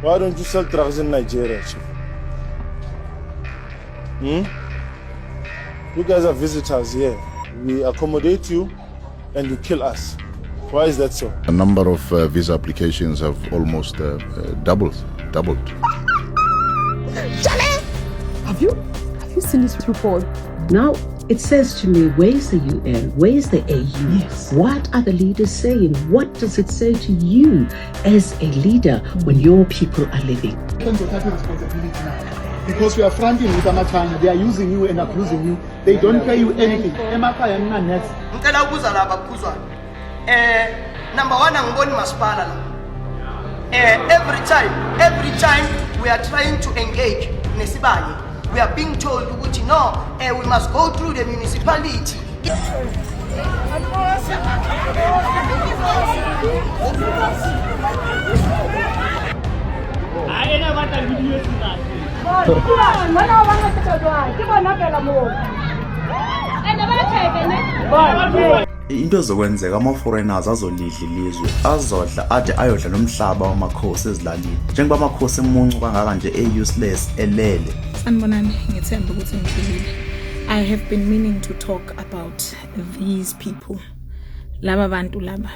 Why don't you sell drugs in Nigeria, Chief? You guys are visitors here. We accommodate you and you kill us. Why is that so? The number of visa applications have almost doubled. Charlie! Have you seen this report? Now, it says to me, where's the UN? Where's the AU? Yes. What are the leaders saying? What does it say to you as a leader when your people are living? Responsibility now. Because we are fronting with Amachina, they are using you and abusing you. They don't pay you anything. Number one, I'm going Maspala. Every time we are trying to engage Nesibani, we are being told, no, we must go through the municipality. Into zokwenzeka ama-foreigners azolidla ilizwe azodla ade ayodla nomhlaba wamakhosi ezilalini njengoba amakhosi emuncu kangaka nje e-useless elele. Sanibonani, ngithemba ukuthi ngiphilile. I have been meaning to talk about these people. Laba bantu laba.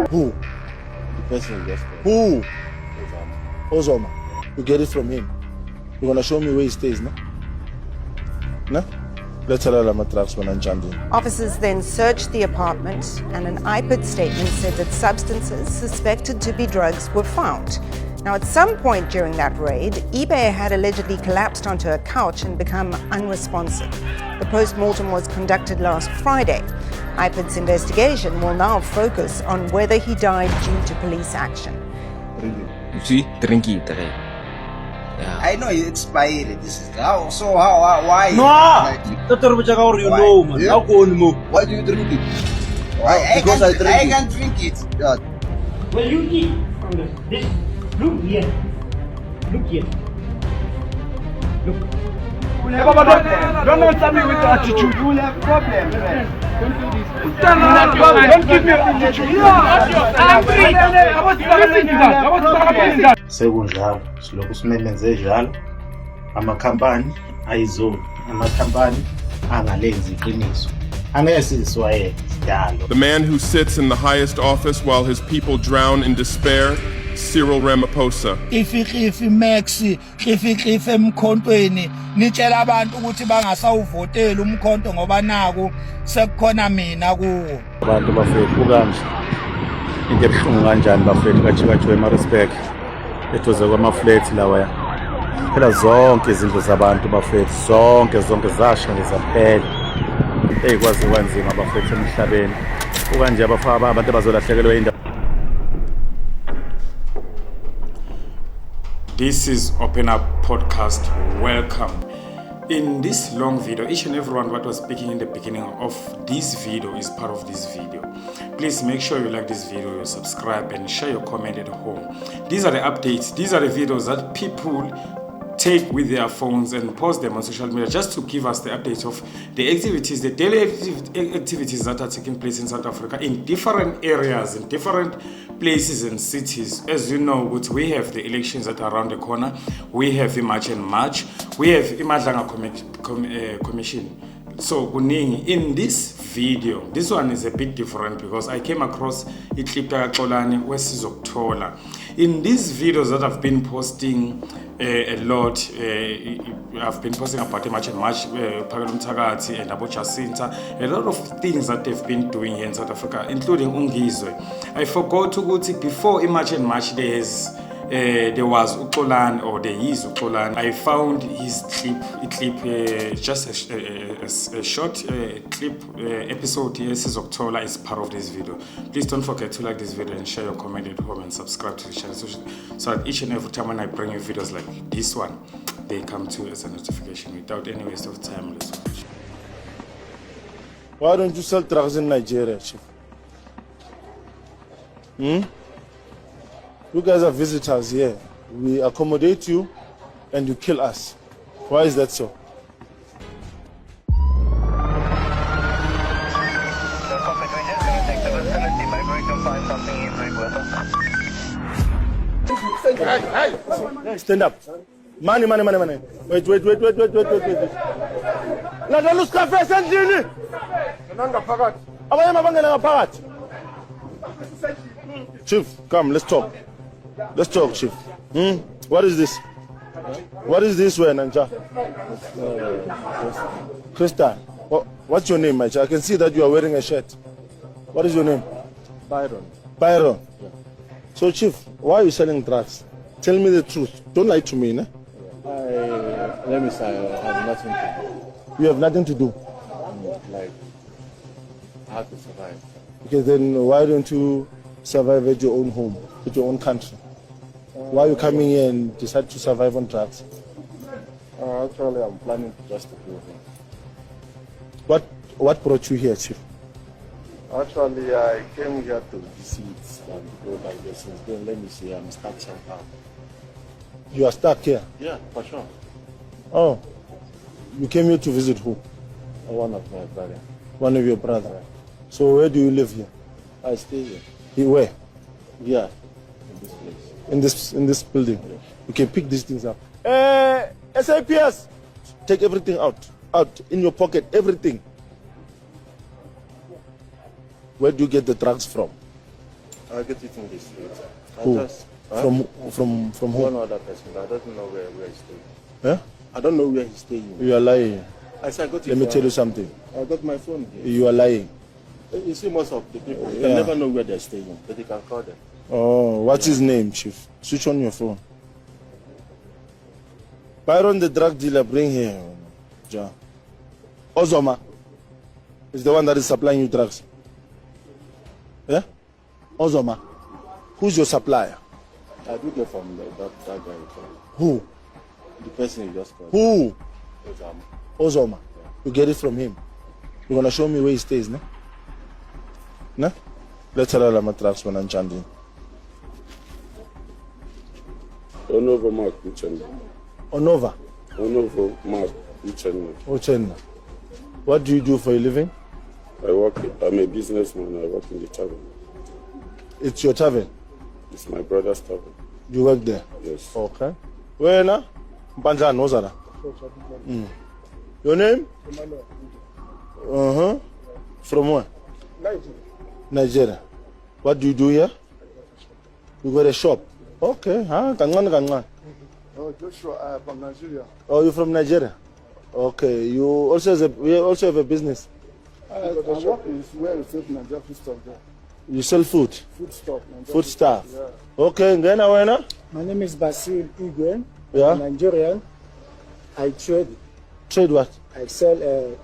Who? The person just who? Ozoma. You get it from him. You're gonna show me where he stays, no? No? Let's allow him trucks when I'm jumping. Officers then searched the apartment, and an IPID statement said that substances suspected to be drugs were found. Now, at some point during that raid, eBay had allegedly collapsed onto a couch and become unresponsive. The post-mortem was conducted last Friday. IPID's investigation will now focus on whether he died due to police action. You see, drink it, right? Yeah. I know it expired. This is how. So how? Why? No! Why do you drink it? Because I can't drink it. Yeah. Well, you eat from this. Look here. Look here. Look. Don't answer me with attitude. You will have problems. Don't do this. Don't give me attitude. Sekunjalo silokhu simemeze njalo amakhampani ayizona amakhampani angalenzi iqiniso angeke siziswayele sidalo. The man who sits in the highest office while his people drown in despair, Cyril Ramaphosa. Ifi Max, ifi emkhontweni nitshela abantu ukuthi bangasawuvotela umkhonto ngoba naku sekukhona mina kuwo. Abantu bafethu kanje into ebuhlungu kanjani bafethu kachikachiwe ema-respect eduze kwama-flats lawa phela zonke izindlu zabantu bafethu zonke zasha ngezaphela eyikwazi kwanzima bafethu emhlabeni ukanje abantu abazolahlekelwa indawo. This is Open Up Podcast. Welcome. In this long video, each and everyone what was speaking in the beginning of this video is part of this video. Please make sure you like this video, you subscribe and share your comment at home. These are the updates. These are the videos that people take with their phones and post them on social media just to give us the updates of the activities, the daily activities that are taking place in South Africa in different areas, in different places and cities. As you know, we have the elections that are around the corner. We have the March and March. We have Imadlanga Commission. So in this video, this one is a bit different because I came across iClip Xolani wesizokuthola. In these videos that I've been posting a lot, I've been posting about the March and March, Phakela Mthakathi and Abo Jacinta, a lot of things that they've been doing here in South Africa, including Ungizwe. I forgot to go to before March and March there was Uxolani, or there is Uxolani. I found his clip, just a short clip episode here. Sizokuthola is part of this video. Please don't forget to like this video and share your comment at home and subscribe to the channel so that each and every time when I bring you videos like this one, they come to you as a notification. Without any waste of time, let's watch. Why don't you sell drugs in Nigeria, Chief? You guys are visitors here. We accommodate you and you kill us. Why is that so? Hey, stand up. Money. Wait. La luz cafe sendini. Abanye mabangena ngaphakathi. Chief, come, let's talk. Chief. What is this? What is this way, Nanja? Krista. What's your name, my child? I can see that you are wearing a shirt. What is your name? Byron. Yeah. So, Chief, why are you selling drugs? Tell me the truth. Don't lie to me, ne? Let me say, I have nothing to do. You have nothing to do? Like, I have to survive. Okay, then why don't you survive at your own home, at your own country? Why are you coming here and decide to survive on drugs? Actually, I'm planning just to go home. What brought you here, Chief? Actually, I came here to visit and go like this. Then let me see, I'm stuck somehow. You are stuck here? Yeah, for sure. Oh, you came here to visit who? One of my brothers. One of your brother. So where do you live here? I stay here. Where? Yeah, in this place. In this building? Yeah. You can pick these things up. SAPS! Take everything out in your pocket, everything. Where do you get the drugs from? I get it in this street. Who? From who? One other person. I don't know where he's staying. Huh? I don't know where he's staying. You are lying. I said, I got it. Let me tell you something. I got my phone here. You are lying. You see, most of the people, Yeah. they never know where they're staying, but they can call them. Oh, what's his name, Chief? Switch on your phone. Byron, the drug dealer, bring here. Ja. Ozoma is the one that is supplying you drugs. Yeah? Ozoma. Who's your supplier? I do get from that guy. Who? The person you just called. Who? Ozama. Ozoma. You get it from him. You're gonna show me where he stays, no? No? Let's tell him drugs when I'm chanting. Onova Mark Uchenna. Onova? Onova Mark Uchenna. Uchenna. What do you do for a living? I'm a businessman. I work in the tavern. It's your tavern? It's my brother's tavern. You work there? Yes. Okay. Where now? Mpanjani, Ozara. Your name? Uh-huh. From where? Nigeria. What do you do here? You got a shop? Okay. Kancane. Oh, Joshua, from Nigeria. Oh, you're from Nigeria? Okay. You also have a business? The shop is where you sell Nigeria food stuff there. You sell food? Food stuff. Food stuff? Yeah. Okay. Ngena wena? My name is Basil Igwe. Yeah. I'm Nigerian. I trade. Trade what? I sell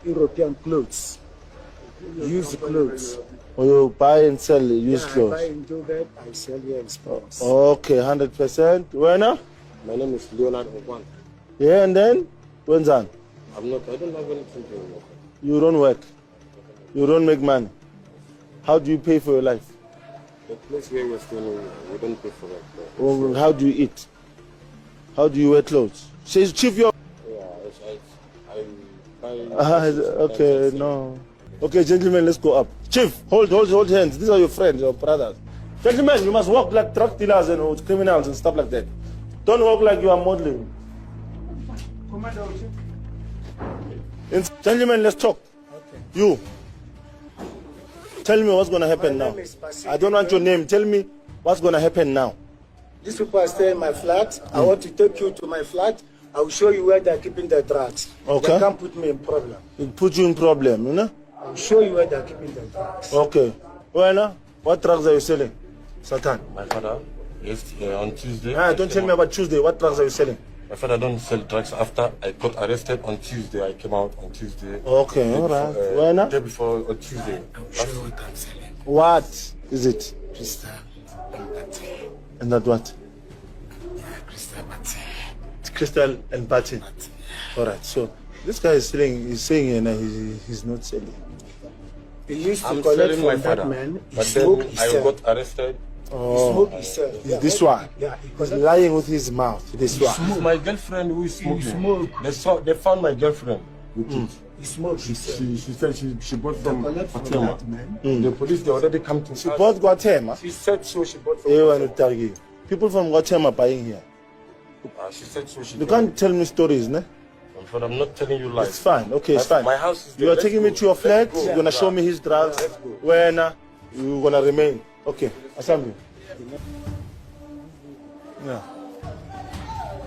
European clothes. Used clothes. Or you buy and sell used clothes? I buy in Joburg, I sell here in Springs. Okay, 100%. Wena? My name is Leonard Ogwan. Yeah, and then? Wenzan? I don't have anything to work. You don't work? You don't make money? How do you pay for your life? The place where we're staying, we don't pay for it. Well, how do you eat? How do you wear clothes? Says Chief, your... Yeah, I buy... okay, no. Okay, gentlemen, let's go up. Chief, hold hands. These are your friends, your brothers. Gentlemen, you must walk like drug dealers and criminals and stuff like that. Don't walk like you are modeling. Gentlemen, let's talk. Okay. You. Tell me what's going to happen now. I don't want your name. Tell me what's going to happen now. These people are staying in my flat. I want to take you to my flat. I will show you where they're keeping the drugs. Okay. They can't put me in problem. It put you in problem, you know? I will show you where they're keeping the drugs. Okay. Well, what drugs are you selling? Satan. My father, on Tuesday... Don't tell me about Tuesday. What drugs are you selling? My father don't sell drugs. After I got arrested on Tuesday, I came out on Tuesday. Okay, all right. Day before on Tuesday. I'm sure what I'm selling. What is it? Crystal and Batty. And that what? Yeah, Crystal Batty. Crystal and Batty. All right. So this guy is selling. He's saying he's not selling. He used to I'm collect selling my from that father, man. He but smoke, then he I sell. got arrested. Oh, Smoke, he sell. Yeah, this one. Yeah, he's lying with his mouth. This one. It's my girlfriend who is smoking. Smoke. They found my girlfriend with it. He smoked. She said she bought from collect from Guatemala. that man. The police, they already come to She bought Guatemala. She said so, she bought from Guatemala. People from Guatemala buying here. She said so, she You can't tell me stories, ne? But I'm not telling you lies. It's fine. Okay, it's fine. My house is there. You are Let's taking me go. to your flat. Let's go. You're gonna show me his drugs. Where now? You're gonna remain. Okay, assembly. Yeah.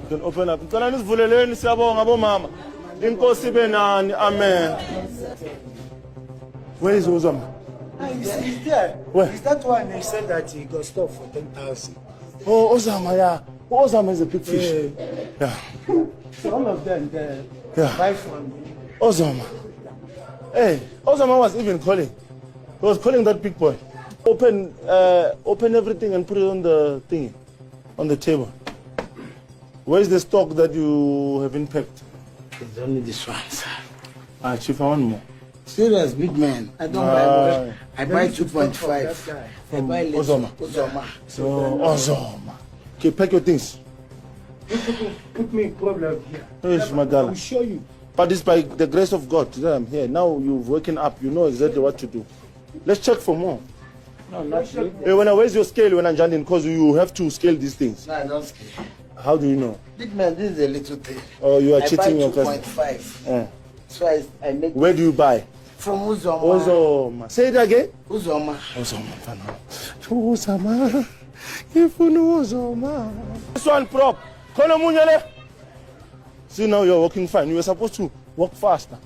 You can open up. Ngicela nisivuleleni siyabonga bomama. Inkosi ibe nani. Amen. Where is Uzama? He's there. Where? Is that one they said that he got stopped for 10,000? Oh, Ozama, yeah. Ozama is a big fish. Yeah. So all of them, they Yeah. buy from Ozama. Hey, Ozama was even calling. He was calling that big boy. Open everything and put it on the thingy, on the table. Where's the stock that you have been packed? It's only this one, sir. Chief, I want more. Serious big man. I don't buy more. I buy 2.5. I buy little. Ozoma. Ozoma. So, Ozoma. Okay, pack your things. Put me in problem here. Yes, I Madala. will show you. But it's by the grace of God that I'm here. Now you've woken up, you know exactly what to do. Let's check for more. No, not really. Hey, where's your scale when I'm joining? Because you have to scale these things. No, I don't scale. How do you know? Big man, this is a little thing. Oh, you are I cheating buy your customer. 2.5. So I make. Where do you buy? From Uzoma. Ozoma. Say it again. Uzoma. Ozoma. Ozoma. Ozoma. This one prop. Kono Munyele. See, now you're walking fine. You were supposed to walk faster.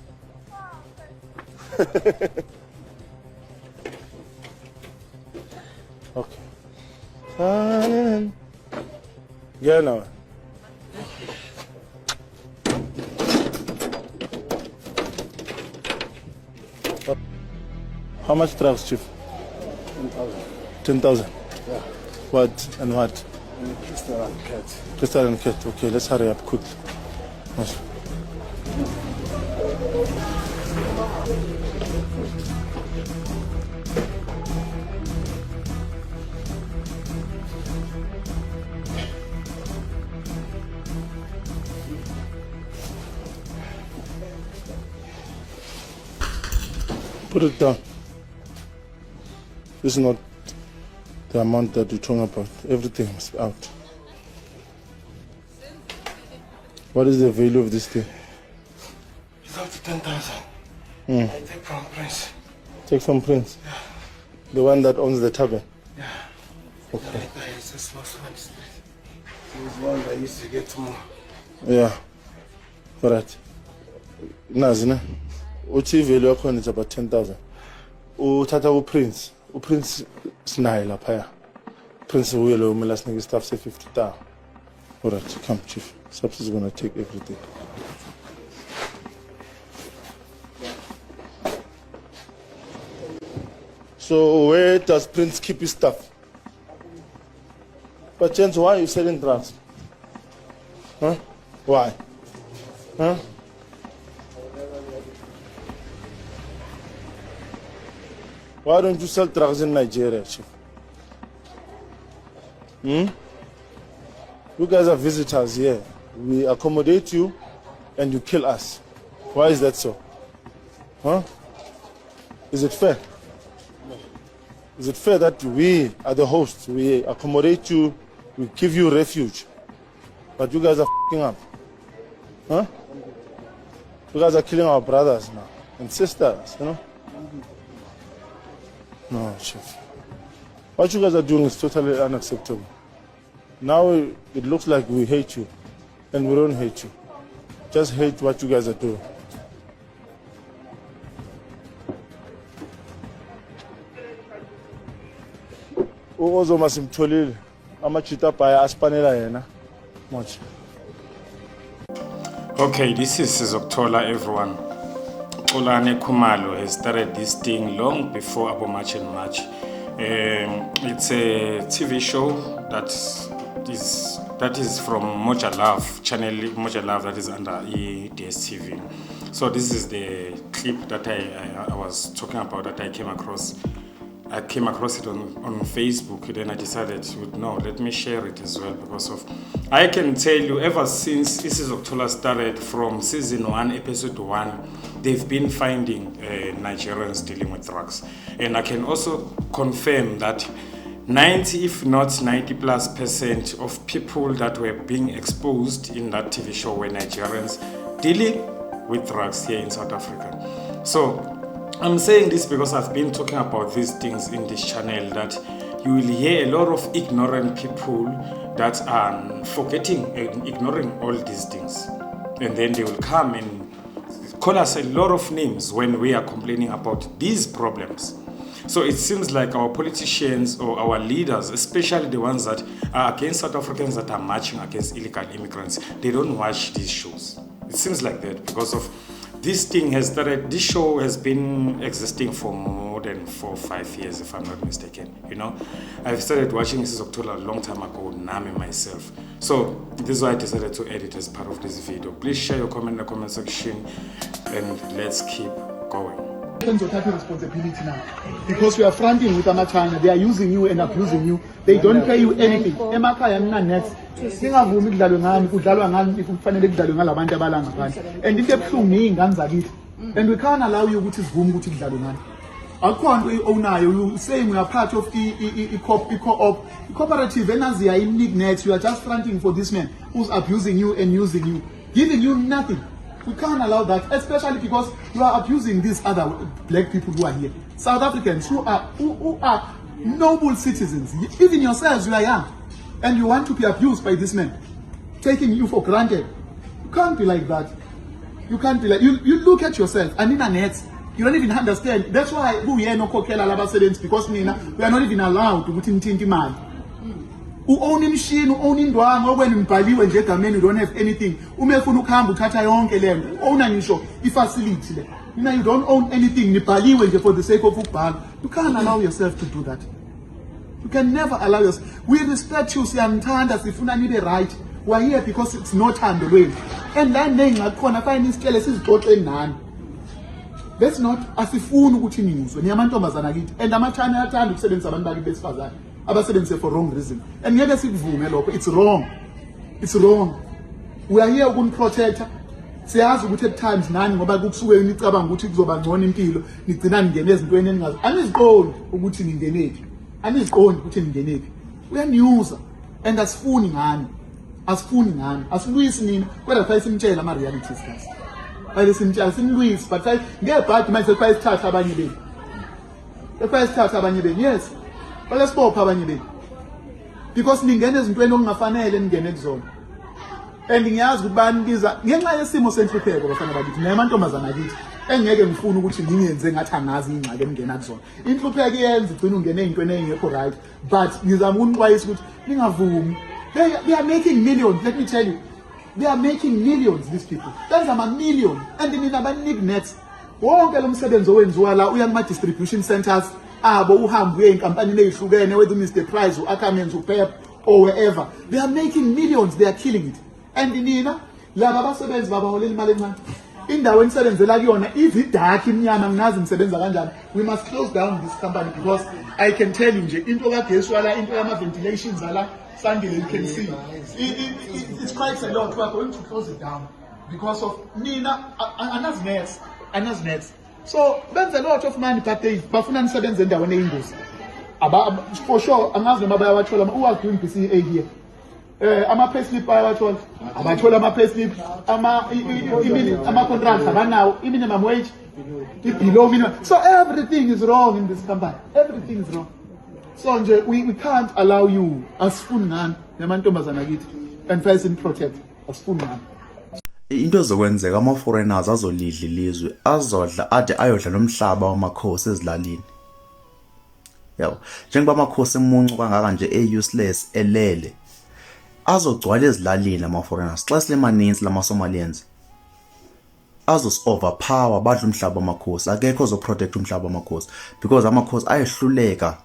Okay. Yeah, now. How much drugs, Chief? 10,000. 10,000. Yeah. What and what? Crystal and cat. Crystal and cat. Okay, let's hurry up quick. Yes. Put it down. This is not the amount that you're talking about. Everything must be out. What is the value of this thing? It's up to 10,000. Mm. I take from Prince. Take from Prince? Yeah. The one that owns the tavern? Yeah. Okay. The guy is a small one. He was one that used to get more. Yeah. Alright. Nazina. Uthi value yakho is about 10,000. Uthatha uPrince. uPrince sinaye lapha. Prince uye lo umela sinike staff se 50,000. Alright, come Chief. Subs is gonna take everything. So where does Prince keep his stuff? But James, why are you selling drugs? Huh? Why? Huh? Why don't you sell drugs in Nigeria, Chief? You guys are visitors here. We accommodate you and you kill us. Why is that so? Huh? Is it fair? Is it fair that we are the hosts, we accommodate you, we give you refuge, but you guys are f***ing up? Huh? You guys are killing our brothers now and sisters, you know? No, Chief. What you guys are doing is totally unacceptable. Now it looks like we hate you, and we don't hate you. Just hate what you guys are doing. Ozoma simtholile amachita bhaya asipanela yena much. Okay, this is Sizokuthola, everyone. Xolani Khumalo has started this thing long before Abo March and March. It's a TV show that is from Moja Love, channel Moja Love, that is under DSTV. So this is the clip that I was talking about, that I came across. I came across it on Facebook, then I decided, no, let me share it as well, because of, I can tell you, ever since Sizokuthola started from season 1, episode 1, they've been finding Nigerians dealing with drugs. And I can also confirm that 90, if not 90+% of people that were being exposed in that TV show were Nigerians dealing with drugs here in South Africa. So I'm saying this because I've been talking about these things in this channel, that you will hear a lot of ignorant people that are forgetting and ignoring all these things. And then they will come and call us a lot of names when we are complaining about these problems. So it seems like our politicians or our leaders, especially the ones that are against South Africans that are marching against illegal immigrants, they don't watch these shows. It seems like that because of this thing has started. This show has been existing for more than 4 or 5 years, if I'm not mistaken. You know, I've started watching Mrs. October a long time ago, Nami myself. So this is why I decided to edit as part of this video. Please share your comment in the comment section, and let's keep going. Of taking responsibility now, because we are fronting with China. They are using you and abusing you. They don't pay you anything. Emakhaya mina next singavumi kudlalwe ngami kudlalwa ngami if kufanele kudlalwe ngalabantu abalanga phansi, and into ebuhlungu ngey'ngane zakithi, and we can't allow you ukuthi sivume ukuthi kudlalwe ngani. Akukho nto owunayo. You saying we are part of the cooperative enaziya in-next. You are just fronting for this man who's abusing you and using you, giving you nothing. We can't allow that, especially because you are abusing these other black people who are here. South Africans who are noble citizens. Even yourselves, you are young. And you want to be abused by this man, taking you for granted. You can't be like that. You can't be like, you look at yourself, and in a net, you don't even understand. That's why we are no kokela labasebenzi, because we are not even allowed to put in man. Who own machine, who own indwango, when mbhaliwe nje egameni, you don't have anything. Umefuna ukuhamba uthatha yonke le nto. Own ngisho ifacility le. You don't own anything. Nibhaliwe nje for the sake of ukubhala. You can't allow yourself to do that. You can never allow yourself. We respect you, siyanithanda, sifuna nibe right. We are here because it's not thando lwenu. And la nengakhona fine isicele sizixoxe nani. That's not asifuni ukuthi nizwe. Niyamantombazana kithi. And amathana ayathanda ukusebenzisa abantu bakithi besifazane. Abasebenzise for wrong reason. And ngeke sikuvume lokho. It's wrong. It's wrong. We are here ukuniprotect. Siyazi ukuthi at times nani ngoba kusuke nicabanga ukuthi kuzoba ngcono impilo, nigcina ningene ezintweni eningazi. Aniziqondi ukuthi ningenephi. Aniziqondi ukuthi ningenephi. Uyanyuza and asifuni ngani. Asifuni ngani. Asilwisi nina kodwa kufanele simtshele ama realities guys. Kufanele simtshele simlwisi, but ngebhadi manje kufanele sithathe abanye bethu. Kufanele sithathe abanye bethu. Yes. Kufanele sibophe abanye bethu. Because ningene ezintweni okungafanele ningene kuzona. And ngiyazi ukuthi banibiza ngenxa yesimo senhlupheko bafana bakithi namantombazana akithi engeke ngifuna ukuthi ngingenze ngathi angazi ingxaki emngena kuzona. Inhlupheko iyenza igcina ungene ezintweni ezingekho right, but ngizama ukunixwayisa ukuthi ningavumi. They are making millions, let me tell you. They are making millions, these people. That's a million. And nina banignet. Wonke lo msebenzi owenziwa la uya kuma distribution centers abo uhamba uye enkampanini ezihlukene, whether Mr Price or Ackermans or Pep or wherever. They are making millions, they are killing it. And nina laba basebenzi babaholela imali encane. Indawo enisebenzela kuyona ividark imnyama nginazi nisebenza kanjani. We must close down this company because I can tell you nje into kagesi wala into yama ventilations ala Sunday, you can see it's quite a lot. We are going to close it down because of Nina and as nets. So there's a lot of money, but they bafuna nisebenze endaweni eyingozi. For sure, angazi noma bayawathola who are doing PCA here. Ama payslip bayawathola. Abathola ama payslip, ama contracts abanawo, minimum wage, below minimum. So everything is wrong in this company. Everything is wrong. So we can't allow you asifuni ngani namantombazana kithi and first in protect asifuni ngani. Into ezokwenzeka ama foreigners azolidla ilizwe azodla ade ayodla nomhlaba wamakhosi ezilalini. Yabo njengoba amakhosi emuncu kangaka nje useless elele azogcwala ezilalini ama foreigners xa silemaninzi lama Somalians azos overpower badla umhlaba wamakhosi akekho ozoprotect umhlaba wamakhosi because amakhosi ayehluleka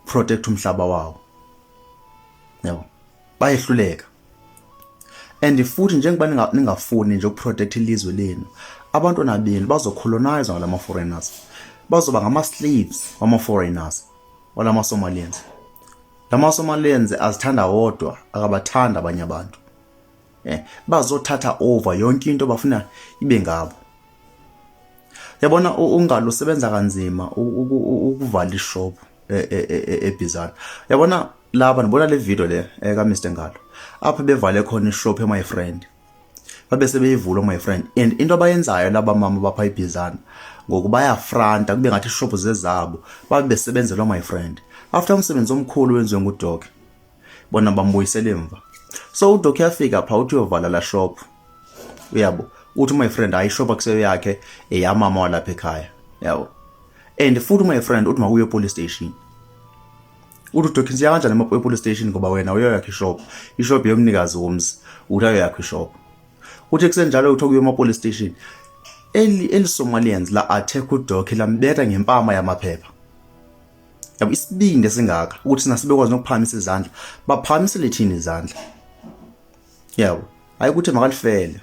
protect umhlaba wawo. Yabo bayehluleka. And futhi njengoba ningafuni nje ukuprotect ilizwe lenu, abantwana benu bazocolonize ngala foreigners. Bazoba ngama slaves wama foreigners wala Somalians. Lama Somalians azithanda wodwa akabathanda abanye abantu. Bazothatha over yonke into bafuna ibe ngabo. Yabona uNgalo usebenza kanzima ukuvala ishop eBizana. Yabona laba nibona le video le ka Mr Ngalo. Apha bevale khona ishop my friend. Babe sebeyivula my friend. And into abayenzayo laba mama bapha eBizana ngokuba bayafranta kube ngathi ishop zezabo babe besebenzela my friend. After umsebenzi omkhulu wenziwe nguDoc. Bona bambuyisela emva. So uDoc yafika pha uthi uyovala la shop. Uyabo. Uthi my friend ayishop akuseyo yakhe eyamama walapha ekhaya. Yabo. And futhi my friend uthi makuye police station. Uthi uDoc siya kanjani police station ngoba wena uyoyakhe ishop. Ishop yomnikazi womzi. Uthi ayoyakhe ishop. Uthi kusenjalo uthi kuye police station. Eli Somalians la attack uDoc lambetha ngempama yamaphepha. Yabo isibindi singaka ukuthi nasibekwazi nokuphamisa izandla. Baphamisele thini izandla. Yabo. Ayikuthi makalifele.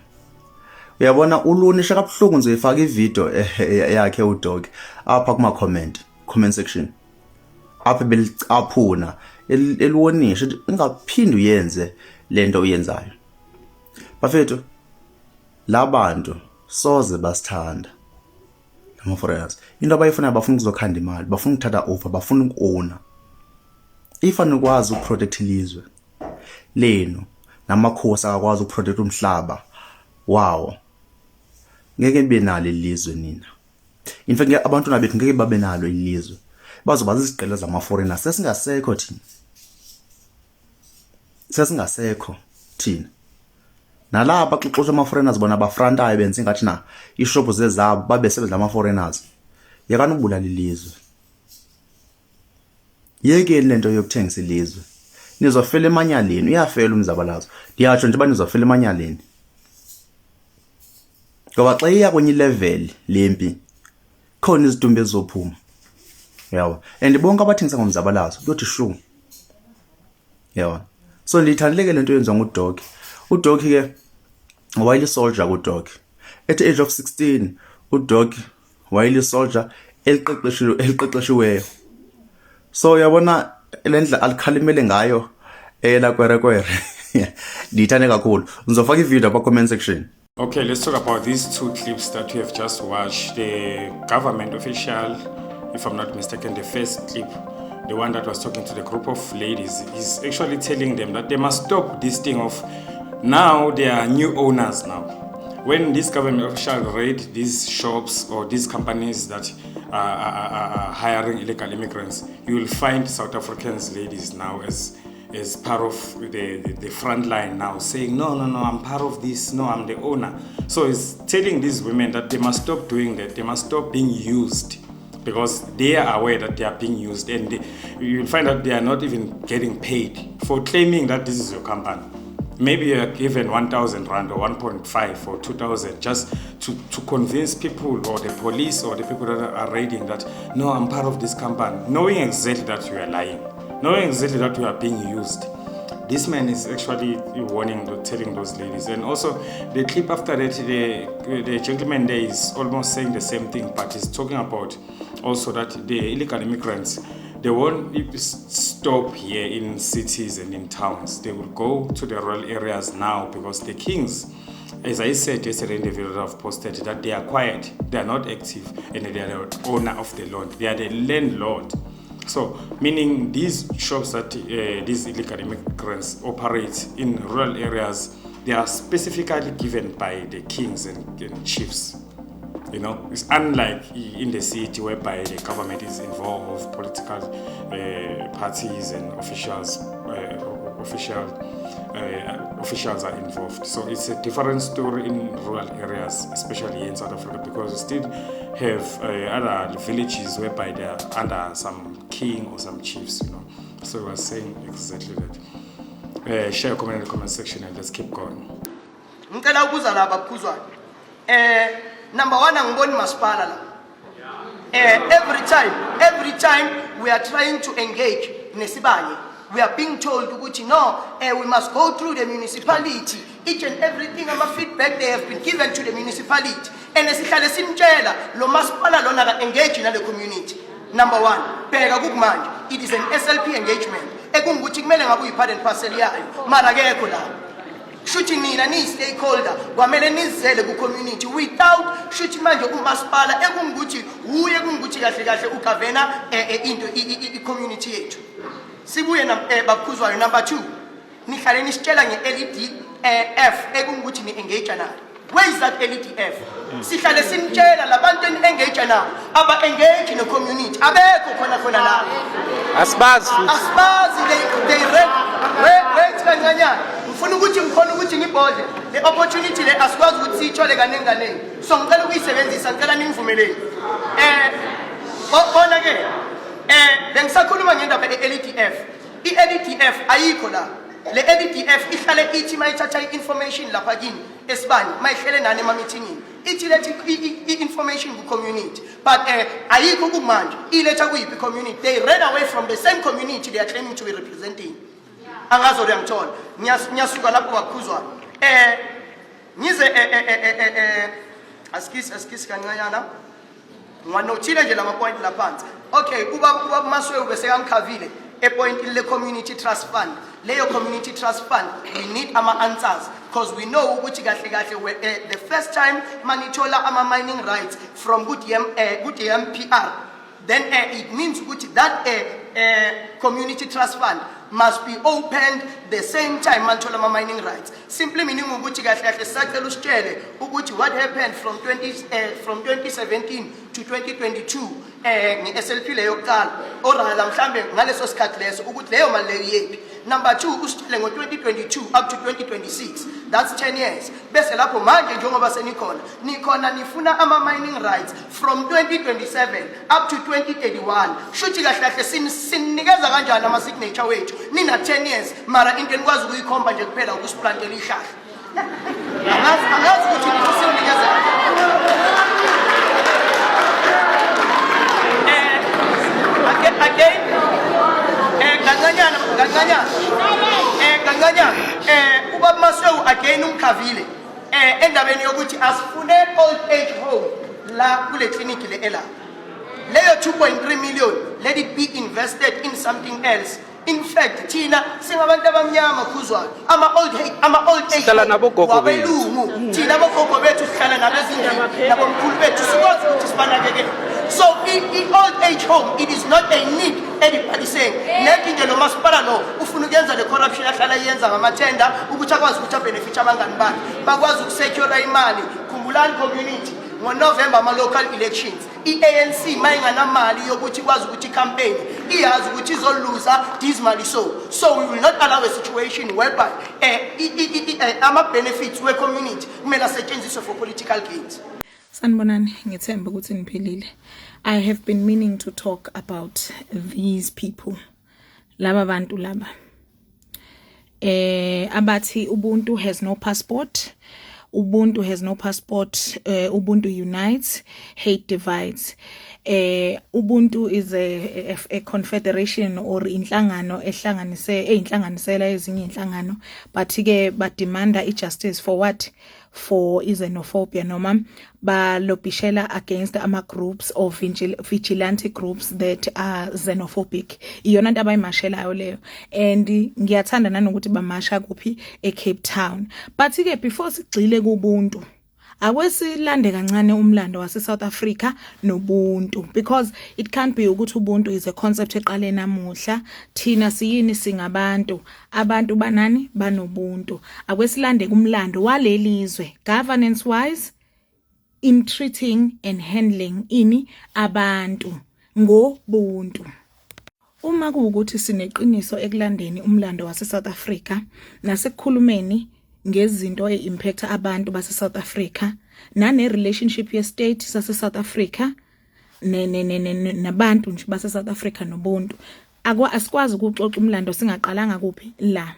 Uyabona ulunisha kabuhlungu nje ifaka ivideo yakhe uDoc apha kuma comment section. Apha belicaphuna eliwonisha ingaphindi uyenze lento uyenzayo. Bafethu labantu soze basithanda. Lama foreigners into abayifuna bafuna ukuzokhanda imali, bafuna ukuthatha over, bafuna ukuona. Ifana ukwazi ukuprotect ilizwe leno namakhosi akwazi ukuprotect umhlaba. Wow. Ngeke nibe nalo ilizwe nina. In fact abantu nabethu ngeke babe nalo ilizwe. Bazoba iziqela zama foreigners sesingasekho thina. Sesingasekho thina. Nalapha xixosha ama foreigners bona bafrantayo benze ngathi na ishop zezabo babe sebenza ama foreigners. Yakani ubulala ilizwe. Yeke lento yokuthengisa ilizwe. Nizofela emanyaleni, uyafela umzabalazo. Ndiyatsho nje banizofela emanyaleni. Ngoba xa iya kwenye level lempi khona izidumbe ezizophuma. Yawa. And bonke abathengisa ngomzabalazo kuyothi shu. Yawa. So ndithandleke lento yenziwa nguDoc. uDoc ke wayeli soldier kuDoc. At the age of 16 uDoc wayeli soldier eliqeqeshiweyo. So yabona lendla alikhalimele ngayo la kwerekwere. Ndithande kakhulu. Ngizofaka ivideo pa comment section. Okay, let's talk about these two clips that we have just watched. The government official, if I'm not mistaken, the first clip, the one that was talking to the group of ladies, is actually telling them that they must stop this thing of now they are new owners now. When this government official raid these shops or these companies that are hiring illegal immigrants, you will find South Africans ladies now as part of the front line now saying, no, I'm part of this, no, I'm the owner. So it's telling these women that they must stop doing that, they must stop being used because they are aware that they are being used and you'll find that they are not even getting paid for claiming that this is your company. Maybe you are given 1,000 rand or 1.5 or 2,000 just to convince people or the police or the people that are raiding that, no, I'm part of this company, knowing exactly that you are lying. Knowing exactly that we are being used. This man is actually warning, telling those ladies. And also, the clip after that, the gentleman there is almost saying the same thing, but he's talking about also that the illegal immigrants, they won't stop here in cities and in towns. They will go to the rural areas now because the kings, as I said yesterday in the video that I've posted, that they are quiet, they are not active, and they are the owner of the land. They are the landlord. So, meaning these shops that these illegal immigrants operate in rural areas, they are specifically given by the kings and chiefs. You know, it's unlike in the city whereby the government is involved, political parties and officials are involved. So it's a different story in rural areas, especially in South Africa, because we still have other villages whereby they are under some king or some chiefs, you know. So we are saying exactly that. Share a comment in the comment section and let's keep going. Number one, angiboni masipala la. Every time we are trying to engage nesibanye, we are being told ukuthi no, we must go through the municipality. Each and everything of feedback they have been given to the municipality. And esihlale simtshela lo masipala lona ka engage na the community. Number one, bheka kukumanje, it is an SLP engagement. Ekungukuthi kumele ngabe uyi part and parcel yayo, mara akekho la. shuthi nina niyi-stakeholder kwamele nizele ku-community without shuthi manje umasipala ekungukuthi uye kungukuthi kahle kahle ugavena into i-community yethu. Sibuye bakhuzwayo. Number 2, nihlale nisitshela nge-LEDF ekungukuthi ni-engage nayo. Where is that LEDF? Sihlale simtshela labantu eni-engage nawo aba-engage ne-community abekho khona la. Asibazi they read. Wait kancanyana ngifuna ukuthi ngikhona ukuthi ngibhodle le opportunity le asikwazi ukuthi siyithole kanenganeni, so ngicela ukuyisebenzisa, ngicela ningivumeleni. Bona ke bengisakhuluma ngendaba ye-LEDF. I-LEDF ayikho la. Le LEDF ihlale ithi mayithatha i-information lapha kini esibani mayihlele nani ema-meetingini ithi lethi i-information ku-community, but ayikho kumanje iletha kuyiphi community. They ran away from the same community they are claiming to be representing. Angazo uyangithola, ngiyasuka lapho bakhuzwa. Ngize askisi kancanyana ngwanothile nje lama-point laphansi. Okay, uba Masweu bese yangikhavile point in the community trust fund. Leyo community trust fund, we need answers because we know ukuthi kahle kahle the first time manithola mining rights from good MPR, then it means that community trust fund must be opened the same time manithola mining rights. Simply meaning ukuthi kahle kahle sacela usitshele ukuthi what happened from 2017 to 2022 nge-SLP leyo kuqala orala mhlambe ngaleso sikhathi leso ukuthi leyo mali leyo yephi. Number 2, usitshele ngo-2022 up to 2026, that's 10 years. Bese lapho manje njengoba nikhona nifuna ama-mining rights from 2027 up to 2031. Shuthi kahle kahle sinikeza kanjani ama-signature wethu nina 10 years mara into enikwazi ukuyikhomba nje kuphela ukusiplantela ihlahla. Angazi ukuthi sinikeza again kancanyana uba Masweu again umkhavile endabeni yokuthi asifune old age home la kule clinic le ela leyo 2.3 million, let it be invested in something else. In fact, thina singabantu abamnyama khuzwayo ama-old age wabelungu, thina abogogo bethu sihlala nabezindlu nabomkhulu bethu sikwazi ukuthi sibanakekele. So i-old age home, it is not a need. Anybody saying nethi nje lo masipala lo ufuna ukuyenza le corruption ahlala yenza ngamathenda ukuthi akwazi ukuthi abenefit abangani bakhe bakwazi ukusecure imali. Khumbulani community, ngo-November ama-local elections i-ANC mayinganamali yokuthi ikwazi ukuthi i-campaign iyazi ukuthi izoluza dismally so we will not allow a situation whereby ama-benefits we-community kumele asetshenziswe for political gains. Sanibonani, ngithemba ukuthi niphilile. I have been meaning to talk about these people. Laba bantu laba. Abathi Ubuntu has no passport. Ubuntu has no passport. Ubuntu unites, hate divides. Ubuntu is a confederation or inhlangano ehlanganisela ezinye inhlangano, but ke bademanda i-justice for what? For xenophobia noma balobishela against ama-groups or vigilante groups that are xenophobic. Iyona nto abayimashelayo leyo, and ngiyathanda nanokuthi bamasha kuphi eCape Town. But ke before sigxile kubuntu, akwesilande kancane umlando wase South Africa nobuntu, because it can't be ukuthi ubuntu is a concept eqale namuhla. Thina siyini singabantu, abantu banani banobuntu. Akwesilande kumlando walelizwe governance wise, in treating and handling ini abantu ngobuntu. Uma kuwukuthi sineqiniso ekulandeni umlando wase South Africa nasekukhulumeni ngezinto e-impact abantu base South Africa nane relationship ye state sase South Africa nabantu nje base South Africa nobuntu, asikwazi ukuxoxa umlando singaqalanga kuphi la.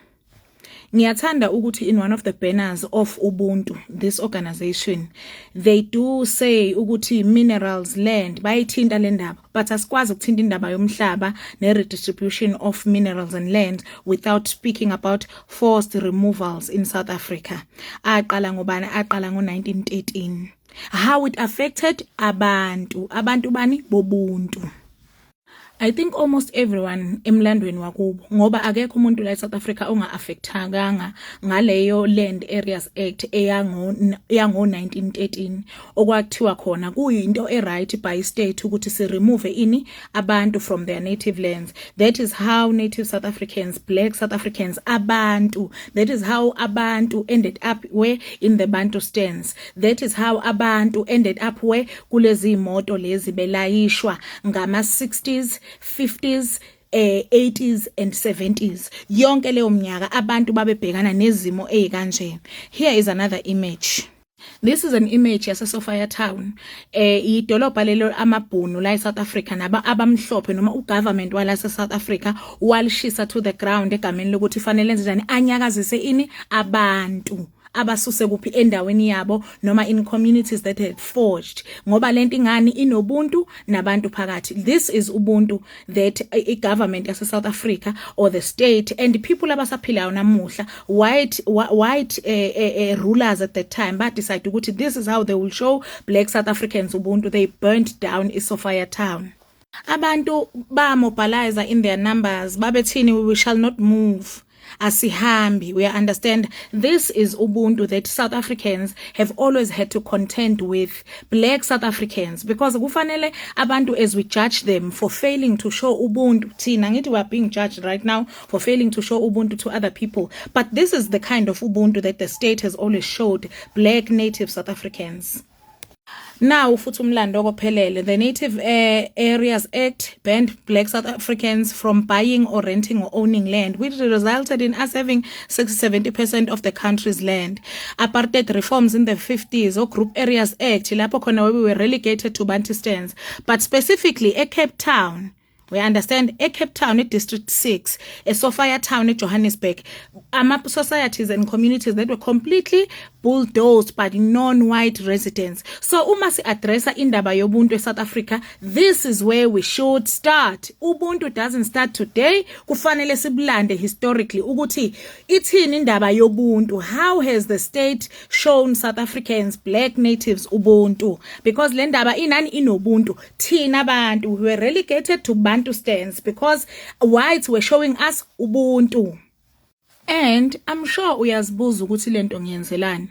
Ngiyathanda ukuthi in one of the banners of Ubuntu, this organization, they do say ukuthi minerals, land, bayithinta le ndaba, but asikwazi ukuthinta indaba yomhlaba ne-redistribution of minerals and land without speaking about forced removals in South Africa. Aqala ngobani? Aqala ngo-1913. How it affected abantu bani? Bobuntu. I think almost everyone emlandweni wakubo ngoba akekho umuntu la eSouth Africa onga-affectanganga ngaleyo Land Areas Act eyango 1913 okwakuthiwa khona kuyinto right by state ukuthi si remove abantu from their native lands. That is how native South Africans, black South Africans, abantu, that is how abantu ended up where in the Bantustans. That is how abantu ended up where kulezi imoto lezi belayishwa ngama 60s 50s 80s and 70s. Yonke leyo mnyaka abantu babebhekana nezimo ezikanje. Here is another image. This is an image yase Sophia Town. Idolobha lelo amabhunu la eSouth Africa naba abamhlophe noma ugovernment wala eSouth Africa walishisa to the ground egameni lokuthi fanele enze njani anyakazise abantu abasuse kuphi endaweni yabo noma in communities that had forged ngoba lento ingani inobuntu nabantu phakathi. This is ubuntu that a government yase South Africa or the state and people abasaphilayo namuhla white rulers at that time but decide ukuthi this is how they will show black South Africans ubuntu. They burnt down Sophia Town. Abantu ba mobilize in their numbers babethini we shall not move. Asihambi, we understand this is ubuntu that South Africans have always had to contend with, black South Africans, because kufanele abantu as we judge them for failing to show ubuntu thina ngithi we are being judged right now for failing to show ubuntu to other people, but this is the kind of ubuntu that the state has always showed black native South Africans. Now futhi umlando okophelele, the Native Areas Act banned black South Africans from buying or renting or owning land, which resulted in us having 60-70% of the country's land. Apartheid reforms in the 50s or Group Areas Act lapho khona we were relegated to Bantustans, but specifically Cape Town. We understand Cape Town District 6, Sophia Town Johannesburg, societies and communities that were completely bulldozed by the non-white residents. So uma si addressa indaba yobuntu South Africa, this is where we should start. Ubuntu doesn't start today. Kufanele siblande historically ukuthi ithini indaba yobuntu. How has the state shown South Africans, black natives ubuntu? Because le ndaba inani inobuntu. Thina bantu we were relegated to Bantustans because whites were showing us ubuntu. And I'm sure uyazibuza ukuthi lento ngiyenzelani.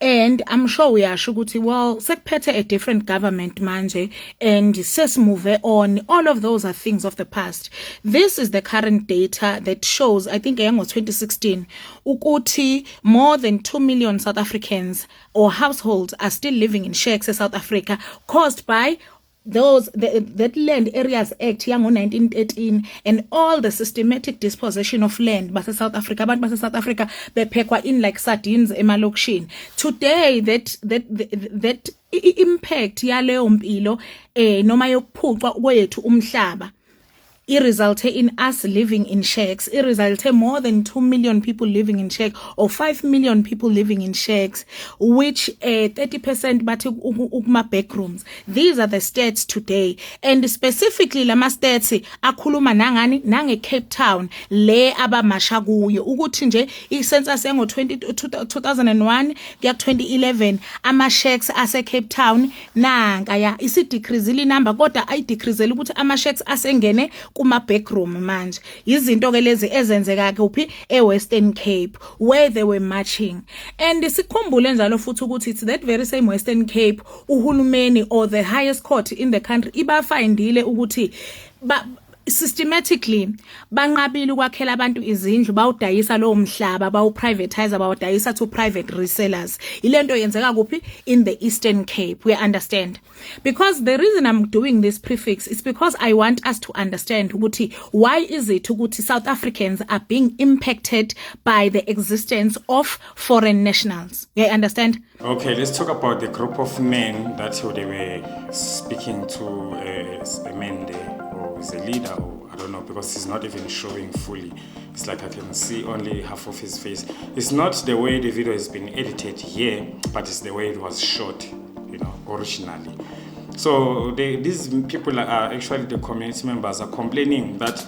And I'm sure uyasho ukuthi well sekuphethe a different government manje and sesimove on. All of those are things of the past. This is the current data that shows, I think yango 2016, ukuthi more than 2 million South Africans or households are still living in shacks in South Africa caused by that Land Areas Act yango 1913 and all the systematic dispossession of land base South Africa. Abantu base South Africa bephekwa in like sardines emalokishini. Today that impact yaleyo mpilo noma yokuphucwa kwethu umhlaba, it resulted in us living in shacks. It resulted more than 2 million people living in shacks or 5 million people living in shacks, which 30% but ukuma backrooms. These are the stats today. And specifically lama stats akhuluma nangani nange Cape Town le abamasha kuyo ukuthi nje i-census yango 2001 kuya 2011 ama shacks ase Cape Town nanga ya isi decrease inamba kodwa ayi decrease ukuthi ama shacks asengene kuma backroom manje. Izinto ke lezi ezenzeka kuphi eWestern Cape where they were marching. And sikhumbule njalo futhi ukuthi it's that very same Western Cape uhulumeni or the highest court in the country ibafindile ukuthi systematically banqabile ukwakhela abantu izindlu bawudayisa lo mhlaba bawuprivatize bawudayisa to private resellers. Ilento yenzeka kuphi in the Eastern Cape, we understand. Because the reason I'm doing this prefix is because I want us to understand ukuthi why is it ukuthi South Africans are being impacted by the existence of foreign nationals. You understand? Okay, let's talk about the group of men that they were speaking to a man there. Is a leader, or I don't know, because he's not even showing fully. It's like I can see only half of his face. It's not the way the video has been edited here, but it's the way it was shot, originally. So these people are actually the community members are complaining that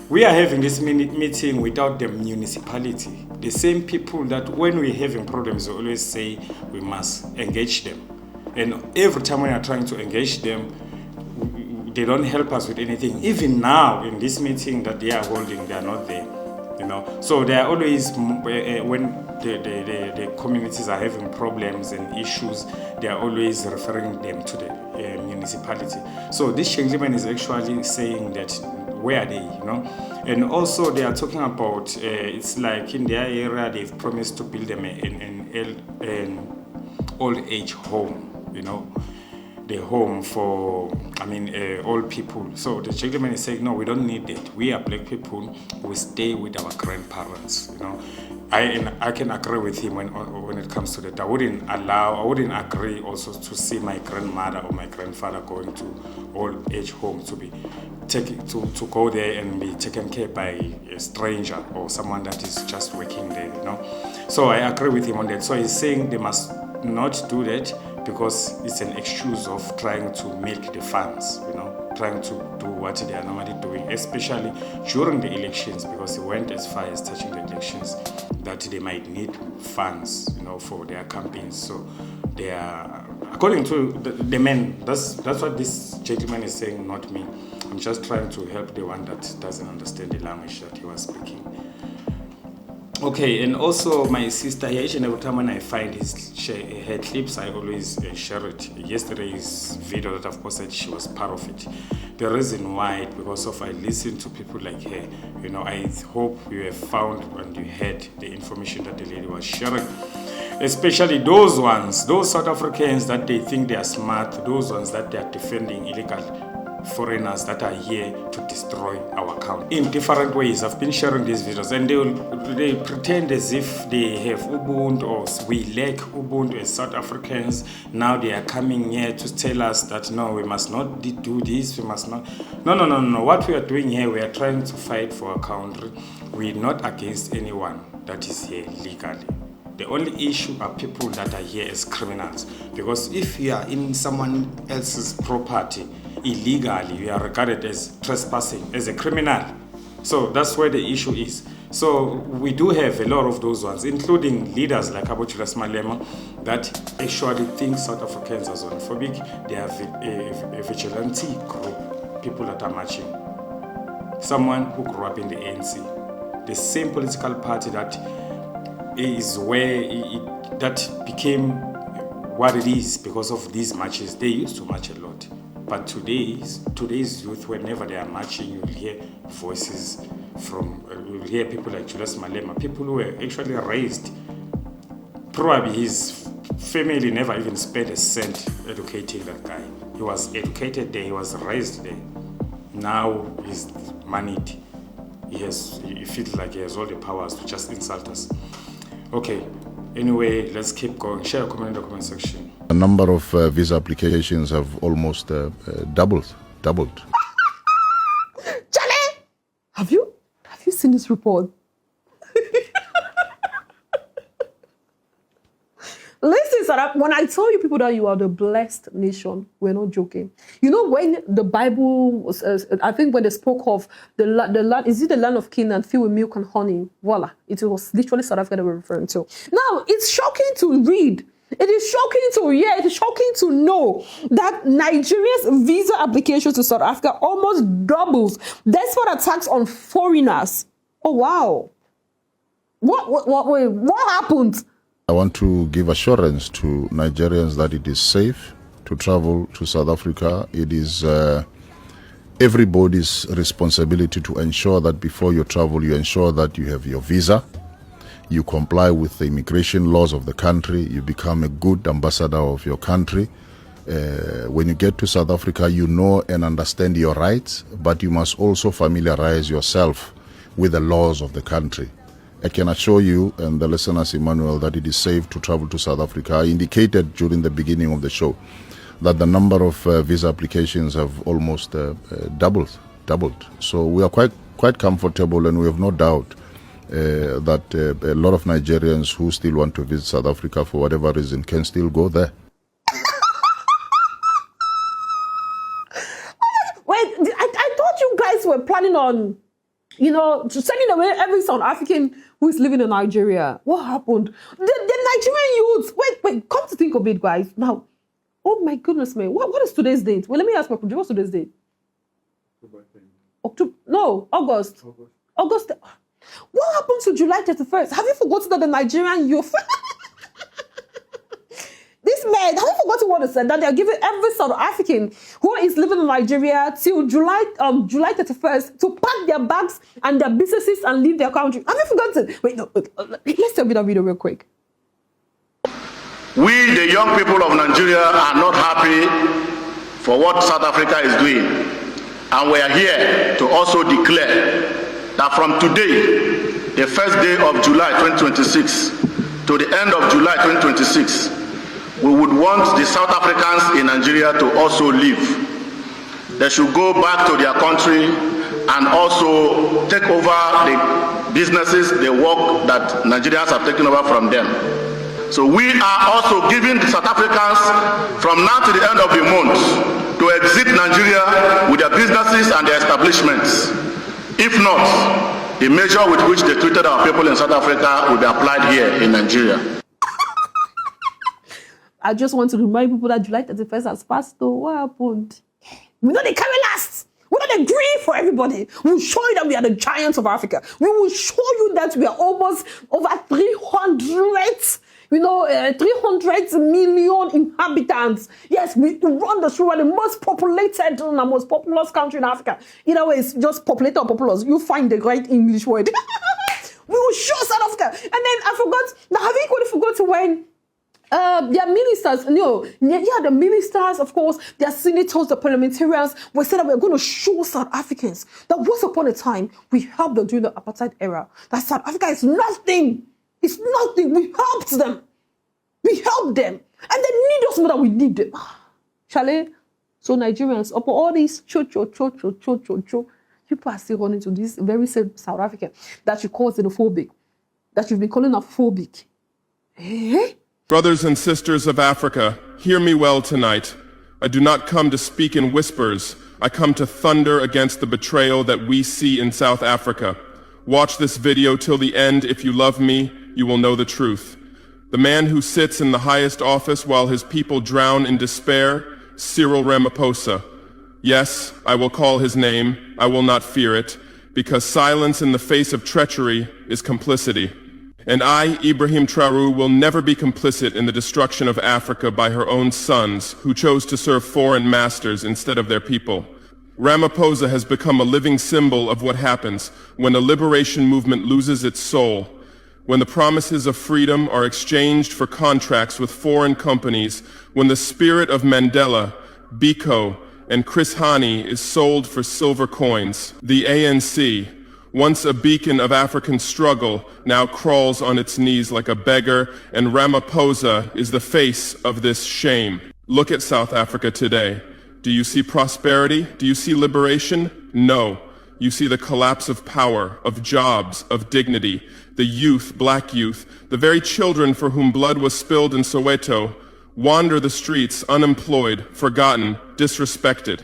we are having this meeting without the municipality. The same people that when we're having problems, we always say we must engage them. And every time we are trying to engage them, they don't help us with anything. Even now, in this meeting that they are holding, they are not there. You know, so they are always when the communities are having problems and issues, they are always referring them to the municipality. So this gentleman is actually saying that where are they, you know? And also they are talking about it's like in their area they've promised to build them an old age home, you know, the home for old people. So the gentleman is saying, no, we don't need that. We are black people, we stay with our grandparents, you know. I can agree with him when it comes to that. I wouldn't agree also to see my grandmother or my grandfather going to old age home to be to go there and be taken care by a stranger or someone that is just working there, you know. So I agree with him on that. So he's saying they must not do that because it's an excuse of trying to milk the funds, you know, trying to do what they are normally doing, especially during the elections, because he went as far as touching the elections that they might need funds, you know, for their campaigns. So they are, according to the men, that's what this gentleman is saying, not me. I'm just trying to help the one that doesn't understand the language that he was speaking. Okay, and also my sister, each and every time when I find her clips, I always share it. Yesterday's video that I've posted, she was part of it. The reason why, because of I listen to people like her. You know, I hope you have found and you heard the information that the lady was sharing. Especially those ones, those South Africans that they think they are smart, those ones that they are defending illegal foreigners that are here to destroy our country in different ways. I've been sharing these videos and they pretend as if they have Ubuntu or we lack Ubuntu as South Africans. Now they are coming here to tell us that no, we must not do this, we must not. No. What we are doing here, we are trying to fight for our country. We're not against anyone that is here legally. The only issue are people that are here as criminals. Because if you are in someone else's property illegally, you are regarded as trespassing, as a criminal. So that's where the issue is. So we do have a lot of those ones, including leaders like Abu Julius Malema, that actually think South Africans are xenophobic. They have a vigilante group, people that are marching. Someone who grew up in the ANC, the same political party that is where that became what it is because of these marches. They used to march a lot. But today's youth, whenever they are marching, you'll hear voices from, you'll hear people like Julius Malema, people who were actually raised. Probably his family never even spent a cent educating that guy. He was educated there, he was raised there. Now he's moneyed. He feels like he has all the powers to just insult us. Okay, anyway, let's keep going. Share a comment in the comment section. The number of visa applications have almost doubled. Charlie, have you seen this report? Listen, when I tell you people that you are the blessed nation, we're not joking. You know, when the Bible was, I think when they spoke of the land, is it the land of Canaan filled with milk and honey? Voila, it was literally South Africa they were referring to. Now, it's shocking to read. It is shocking to hear. It is shocking to know that Nigeria's visa application to South Africa almost doubles. Despite attacks on foreigners. Oh, wow. What happened? I want to give assurance to Nigerians that it is safe to travel to South Africa. It is everybody's responsibility to ensure that before you travel, you ensure that you have your visa, you comply with the immigration laws of the country, you become a good ambassador of your country. When you get to South Africa, you know and understand your rights, but you must also familiarize yourself with the laws of the country. I can assure you and the listeners, Emmanuel, that it is safe to travel to South Africa. I indicated during the beginning of the show that the number of visa applications have almost doubled. So we are quite comfortable, and we have no doubt that a lot of Nigerians who still want to visit South Africa for whatever reason can still go there. Wait, I thought you guys were planning on, sending away every South African who is living in Nigeria. What happened? The Nigerian youths. Wait, come to think of it, guys. Now, oh my goodness me. What is today's date? Well, let me ask my producer, what's today's date? October? No, August. August. What happened to July 31st? Have you forgotten that the Nigerian youth? This man, have you forgotten what it said? That they're giving every South African who is living in Nigeria till July 31st to pack their bags and their businesses and leave their country. Have you forgotten? Wait, no. Let's tell me that video real quick. We, the young people of Nigeria, are not happy for what South Africa is doing. And we are here to also declare that from today, the first day of July 2026 to the end of July 2026, we would want the South Africans in Nigeria to also leave. They should go back to their country and also take over the businesses, the work that Nigerians have taken over from them. So we are also giving the South Africans from now to the end of the month to exit Nigeria with their businesses and their establishments. If not, the measure with which they treated our people in South Africa will be applied here in Nigeria. I just want to remind people that July 31st has passed. So what happened? We know they carry last. We know they grieve for everybody. We'll show you that we are the giants of Africa. We will show you that we are almost over 300 million inhabitants. Yes, we run the show. We're the most populated and the most populous country in Africa. Either way, it's just populated or populous. You find the right English word. We will show South Africa. And then I forgot. Now, have you forgotten when their ministers, the ministers, of course, their senators, the parliamentarians, we said that we're going to show South Africans that once upon a time, we helped them during the apartheid era. That South Africa is nothing. It's nothing. We helped them. We helped them. And they need us more than we need them. Shall So Nigerians, upon all these people are still running to this very same South Africa that you call xenophobic, that you've been calling phobic. Eh? Brothers and sisters of Africa, hear me well tonight. I do not come to speak in whispers. I come to thunder against the betrayal that we see in South Africa. Watch this video till the end. If you love me, you will know the truth. The man who sits in the highest office while his people drown in despair, Cyril Ramaphosa. Yes, I will call his name. I will not fear it, because silence in the face of treachery is complicity. And I, Ibrahim Traoré, will never be complicit in the destruction of Africa by her own sons, who chose to serve foreign masters instead of their people. Ramaphosa has become a living symbol of what happens when a liberation movement loses its soul, when the promises of freedom are exchanged for contracts with foreign companies, when the spirit of Mandela, Biko, and Chris Hani is sold for silver coins. The ANC, once a beacon of African struggle, now crawls on its knees like a beggar, and Ramaphosa is the face of this shame. Look at South Africa today. Do you see prosperity? Do you see liberation? No. You see the collapse of power, of jobs, of dignity. The youth, black youth, the very children for whom blood was spilled in Soweto, wander the streets unemployed, forgotten, disrespected.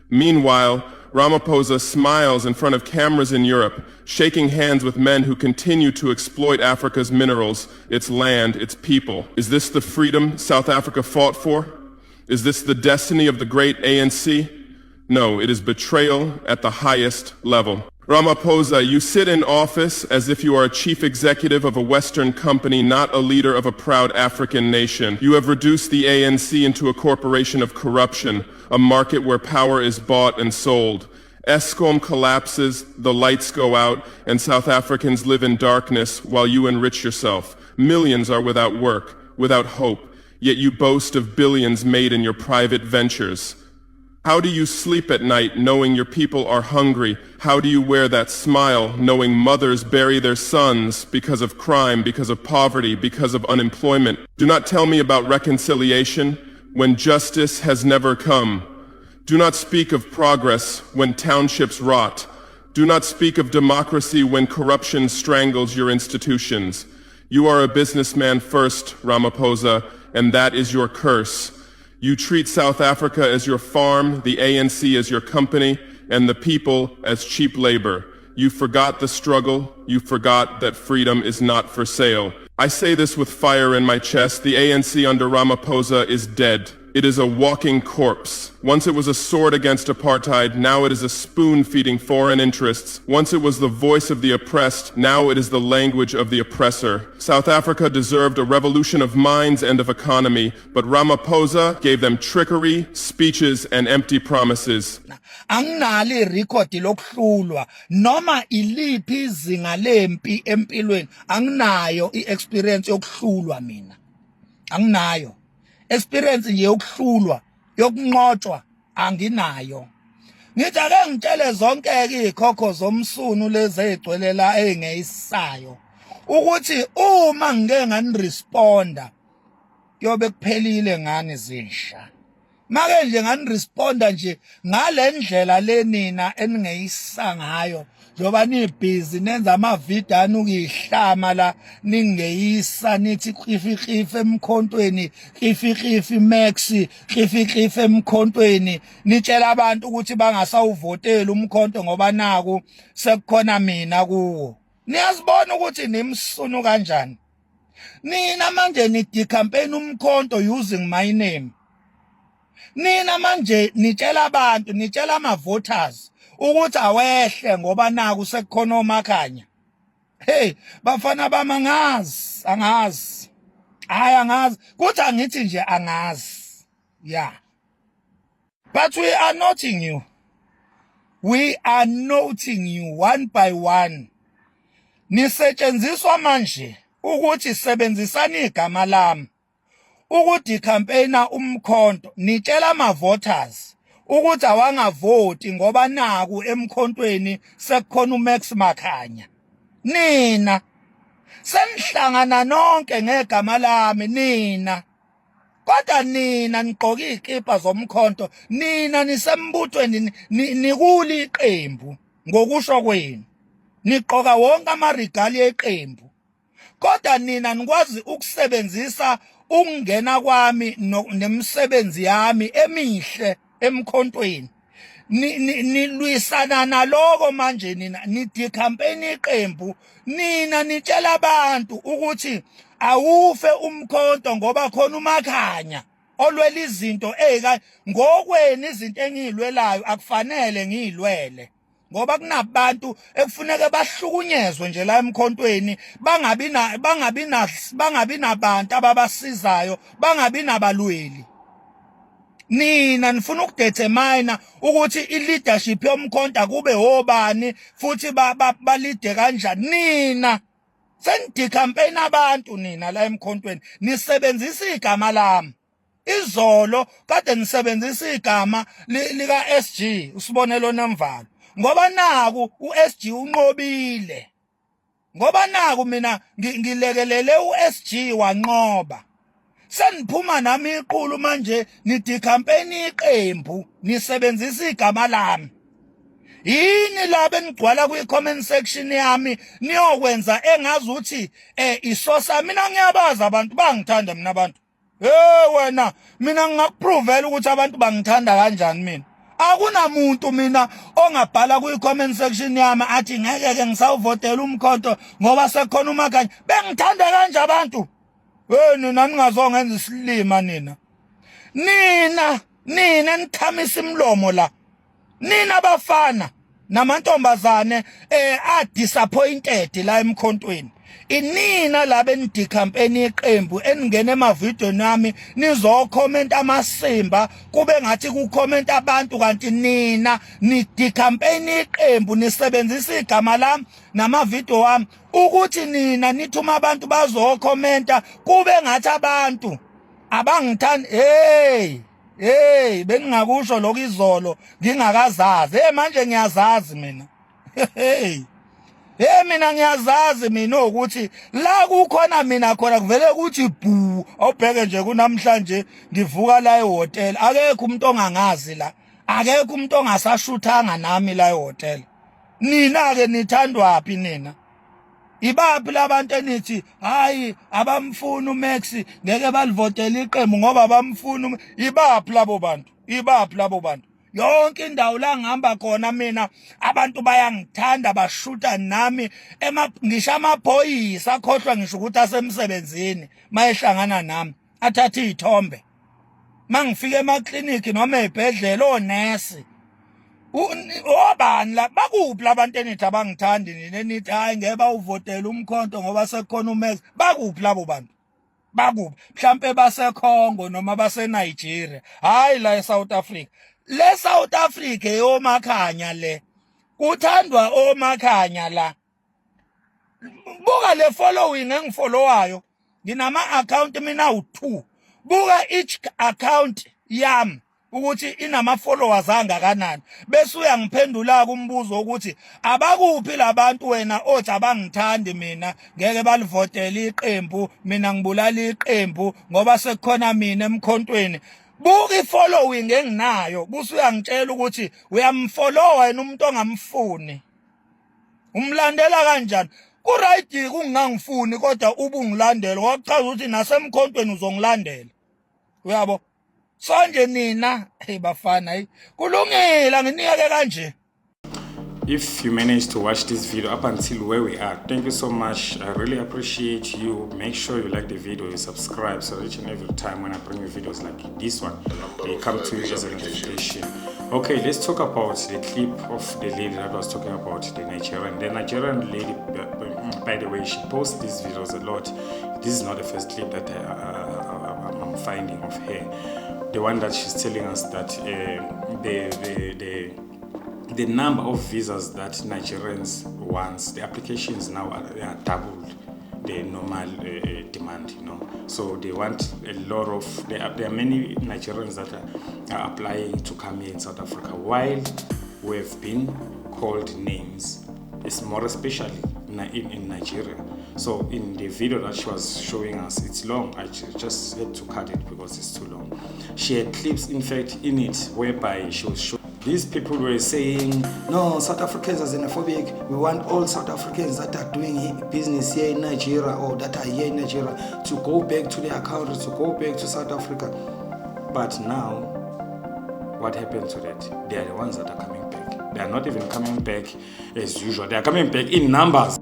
Meanwhile, Ramaphosa smiles in front of cameras in Europe, shaking hands with men who continue to exploit Africa's minerals, its land, its people. Is this the freedom South Africa fought for? Is this the destiny of the great ANC? No, it is betrayal at the highest level. Ramaphosa, you sit in office as if you are a chief executive of a Western company, not a leader of a proud African nation. You have reduced the ANC into a corporation of corruption, a market where power is bought and sold. Eskom collapses, the lights go out, and South Africans live in darkness while you enrich yourself. Millions are without work, without hope, yet you boast of billions made in your private ventures. How do you sleep at night knowing your people are hungry? How do you wear that smile knowing mothers bury their sons because of crime, because of poverty, because of unemployment? Do not tell me about reconciliation when justice has never come. Do not speak of progress when townships rot. Do not speak of democracy when corruption strangles your institutions. You are a businessman first, Ramaphosa, and that is your curse. You treat South Africa as your farm, the ANC as your company, and the people as cheap labor. You forgot the struggle. You forgot that freedom is not for sale. I say this with fire in my chest. The ANC under Ramaphosa is dead. It is a walking corpse. Once it was a sword against apartheid, now it is a spoon feeding foreign interests. Once it was the voice of the oppressed, now it is the language of the oppressor. South Africa deserved a revolution of minds and of economy, but Ramaphosa gave them trickery, speeches, and empty promises. Anginali record lokuhlulwa noma iliphi izinga lempi empilweni anginayo iexperience yokuhlulwa mina anginayo experience nje yokuhlulwa yokunqotshwa anginayo ngithi ake ngitshele zonke ke ikhokho zomsunu lezi egcwelela engeyisayo ukuthi uma ngike nganiresponda yobe kuphelile ngani zisha make nje nganiresponda nje ngalendlela lenina eningeyisa ngayo njoba nibhizi nenza amavideo anukihlama la ningeyisa nithi khifikhife emkhontweni khifikhife Max khifikhife emkhontweni nitshela abantu ukuthi bangasawuvotela umkhonto ngoba naku sekukhona mina kuwo niyazibona ukuthi nimsunu kanjani nina manje nidi campaign umkhonto using my name nina manje nitshela abantu nitshela ama voters ukuthi awehle ngoba naku sekukhona omakhanya hey bafana bamangazi angazi hayi angazi kuthi angithi nje angazi yeah but we are noting you one by one nisetshenziswa manje ukuthi sebenzisani igama lami ukuthi campaigner umkhonto nitshela ama voters ukuthi awangavoti ngoba naku emkhontweni sekukhona uMax Makhanya nina senihlangana nonke ngegama lami nina kodwa nina niqoka izikipa zomkhonto nina nisembuthweni nikuli iqembu ngokusho kwenu niqoka wonke amarigali eqembu kodwa nina nikwazi ukusebenzisa ukungena kwami nemisebenzi yami emihle emkhontweni nilwisana naloko manje nina nidi campaign iqembu nina nitshela abantu ukuthi awufe umkhonto ngoba khona uMakhanya olwela izinto ngokweni izinto engiyilwelayo akufanele ngiyilwele ngoba kunabantu ekufuneka bahlukunyezwe nje la emkhontweni bangabi nabantu ababasizayo bangabi nabalweli nina nifuna ukudetermine ukuthi ileadership yomkhonto kube obani futhi balide kanjani nina sendi campaign abantu nina la emkhontweni nisebenzisa igama lami izolo kade nisebenzisa igama lika SG usibonelo Nemvalo ngoba naku uSG unqobile ngoba naku mina ngilekelele uSG wanqoba seniphuma nami iqulu manje nidi campaign iqembu nisebenzisa igama lami yini la benigcwala kwi-comment section yami niyokwenza engazi ukuthi isosa mina ngiyabaza abantu bangithanda mina abantu wena mina ngingakuprovela ukuthi abantu bangithanda kanjani mina akunamuntu mina ongabhala kwi-comment section yami athi ngeke ngisawuvotela umkhonto ngoba sekukhona uMakhanya bengithanda kanje abantu nina ningazongenza isilima nina nithamisa imlomo la nina bafana namantombazane disappointed la emkhontweni inina la benidi campaign iqembu eningene emavideo nami nizokhomenta amasimba kube ngathi kukhomenta abantu kanti nina nidi campaign iqembu nisebenzisa igama lami namavideo wami ukuthi nina nithuma abantu bazokhomenta kube ngathi abantu abangithanda bengingakusho lokho izolo ngingakazazi manje ngiyazazi mina mina ngiyazazi mina ukuthi la kukhona mina khona kuvele ukuthi bhu awubheke nje kunamhlanje ngivuka la ehotel akekho umuntu ongangazi la akekho umuntu ongasashuthanga nami la ehotel nina ke nithandwapi nina ibaphi labantu enithi hayi abamfuna uMax ngeke balivotela iqembu ngoba bamfuna ibaphi labo bantu yonke indawo la ngihamba khona mina abantu bayangithanda bashutha nami ngisho amaphoyisa akhohlwa ngisho ukuthi asemsebenzini mayehlangana nami athatha izithombe mangifika emakliniki noma ezibhedlela onesi obani la bakuphi labantu enithi abangithandi nini nithi hayi ngeke bawuvotela umkhonto ngoba sekukhona uMax bakuphi labo bantu bakuphi mhlambe baseKongo noma baseNigeria hayi la eSouth Africa le South Africa eyomakhanya le kuthandwa omakhanya la buka le following engifollowayo nginama account mina u2 buka each account yami ukuthi inama followers angakanani bese uyangiphendula kumbuzo ukuthi abakuphi labantu wena othi abangithandi mina ngeke balivotela iqembu mina ngibulala iqembu ngoba sekukhona mina emkhontweni buka ifollowing enginayo bese uyangitshela ukuthi uyamfollowa wena umuntu ongamfuni umlandela kanjani kuright kungangifuni kodwa ubungilandela wachaza ukuthi nasemkhontweni uzongilandela uyabo sonje nina hey bafana kulungile nginike kanje. If you managed to watch this video up until where we are, thank you so much. I really appreciate you. Make sure you like the video, you subscribe so each and every time when I bring you videos like this one, they come to you as a notification. Okay, let's talk about the clip of the lady that was talking about the Nigerian. The Nigerian lady, by the way, she posts these videos a lot. This is not the first clip that I'm finding of her. The one that she's telling us that the number of visas that Nigerians want, the applications now are doubled the normal demand, you know. So they want a lot of, there are many Nigerians that are applying to come here in South Africa while we've been called names. It's more especially in Nigeria. So in the video that she was showing us, it's long. I just had to cut it because it's too long. She had clips, in fact, in it whereby she was showing. These people were saying, no, South Africans are xenophobic. We want all South Africans that are doing business here in Nigeria or that are here in Nigeria to go back to their country, to go back to South Africa. But now, what happened to that? They are the ones that are coming back. They are not even coming back as usual. They are coming back in numbers.